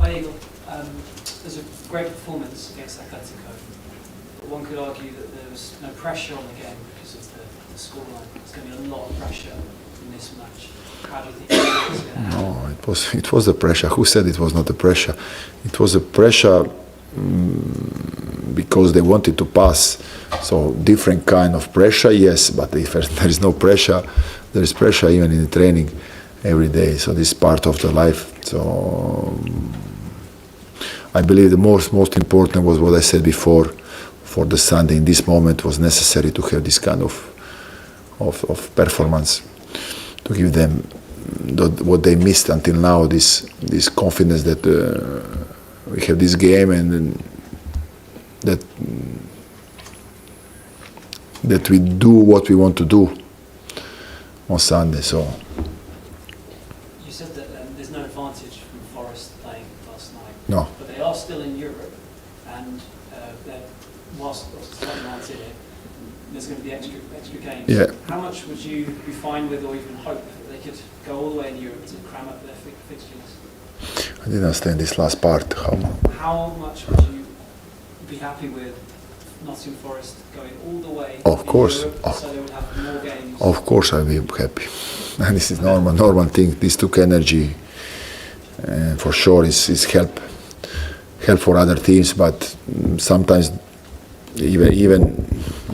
Hi Eagle. There's a great performance against Atletico, but one could argue that there was no pressure on the game because of the scoreline. There's going to be a lot of pressure in this match. How do you think it's going to happen? No, it was the pressure. Who said it was not the pressure? It was the pressure because they wanted to pass. So different kind of pressure, yes, but if there is no pressure, there is pressure even in the training every day. So this is part of the life. So I believe the most important was what I said before. For the Sunday, in this moment, was necessary to have this kind of performance, to give them what they missed until now. This confidence that we have this game and that we do what we want to do on Sunday. So. You said that there's no advantage from Forest playing last night. No. But they are still in Europe, and whilst Scotland's in it, there's going to be extra games. Yeah. How much would you be fine with, or even hope that they could go all the way in Europe to cram up their fixtures? I didn't understand this last part. How much would you be happy with Nottingham Forest going all the way Of course. Europe, so they would have more games? Of course I'll be happy. And this is normal thing. This took energy, and for sure it's help for other teams, but sometimes even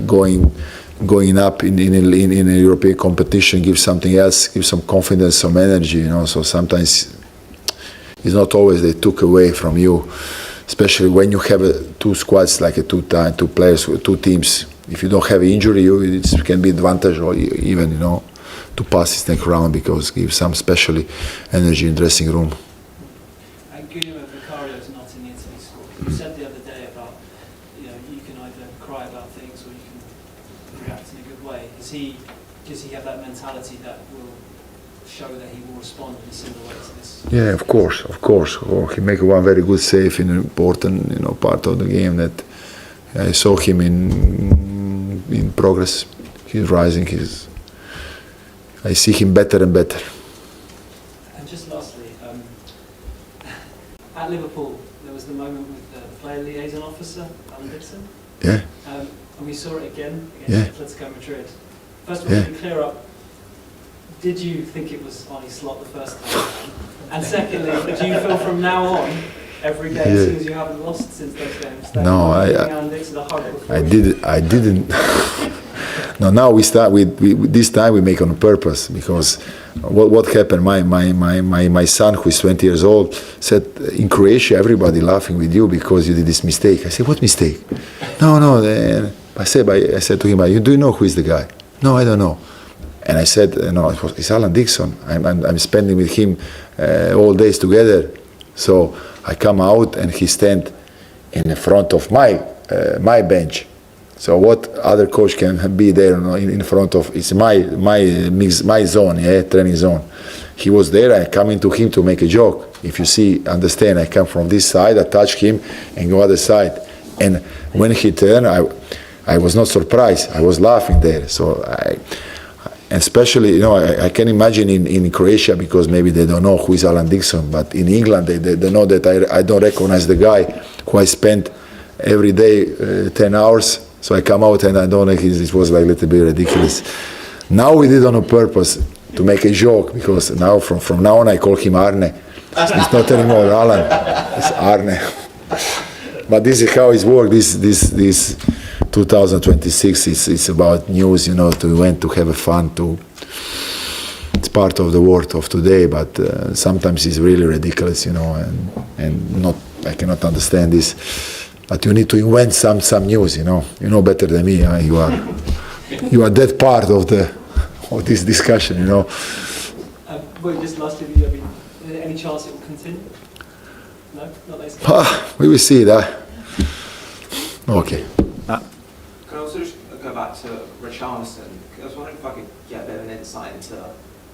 going up in a European competition gives something else, gives some confidence, some energy, so sometimes it's not always they took away from you, especially when you have two squads, like two players, two teams. If you don't have injury, it can be advantage, or even to pass this next round, because it gives some special energy in dressing room. Fikaro's not in the Italy squad. You said the other day about you can either cry about things or you can react in a good way. Does he have that mentality that will show that he will respond in a similar way to this? Yeah, of course. He make one very good save in an important part of the game that I saw him in progress. He's rising. I see him better and better. And just lastly, at Liverpool, there was the moment with the player liaison officer, Alan Dixon. Yeah. And we saw it again against Atletico Madrid. First of all, to clear up, did you think it was Arnie Slot the first time? And secondly, do you feel from now on, every game, as soon as you haven't lost since those games, that no, I didn't. No, now we start with this time we make on purpose, because what happened? My son, who is 20 years old, said in Croatia everybody laughing with you because you did this mistake. I said, what mistake? No. I said to him, do you know who is the guy? No, I don't know. And I said, no, it's Alan Dixon. I'm spending with him all days together. So I come out and he stand in front of my bench. So what other coach can be there in front of? It's my zone, training zone. He was there. I come into him to make a joke. If you understand, I come from this side, I touch him, and go other side. And when he turned, I was not surprised. I was laughing there. So and especially, I can imagine in Croatia, because maybe they don't know who is Alan Dixon, but in England they know that I don't recognize the guy who I spent every day 10 hours. So I come out and I don't know, it was like a little bit ridiculous. Now we did on purpose to make a joke, because now from now on I call him Arne. It's not anymore Alan, it's Arne. But this is how it's worked. This 2026, it's about news, to went to have a fun, it's part of the world of today, but sometimes it's really ridiculous, and not, I cannot understand this. But you need to invent some news, you know better than me. You are that part of this discussion, Well, just lastly, is there any chance it will continue? No, not later. We will see that. Okay. Can I also just go back to Richarlison? I was wondering if I could get a bit of an insight into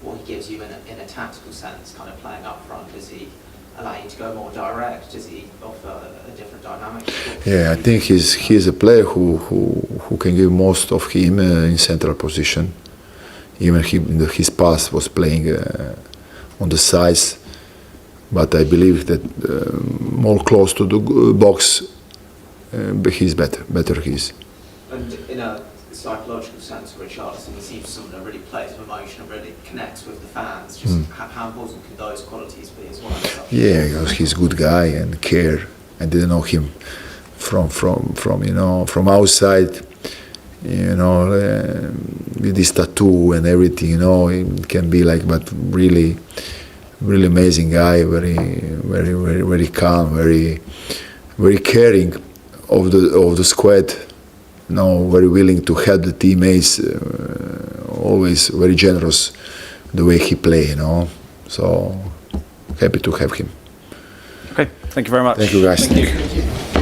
what he gives you in a tactical sense, kind of playing up front. Does he allow you to go more direct? Does he offer a different dynamic? Yeah, I think he's a player who can give most of him in central position. Even his past was playing on the sides, but I believe that more close to the box, he's better he is. And in a psychological sense, Richarlison, he seems someone that really plays with emotion and really connects with the fans. Just how important can those qualities be as well? Yeah, because he's a good guy and care. I didn't know him from outside, with this tattoo and everything, it can be like, but really amazing guy, very calm, very caring of the squad, very willing to help the teammates, always very generous the way he play, so happy to have him. Okay, thank you very much. Thank you guys. Thank you.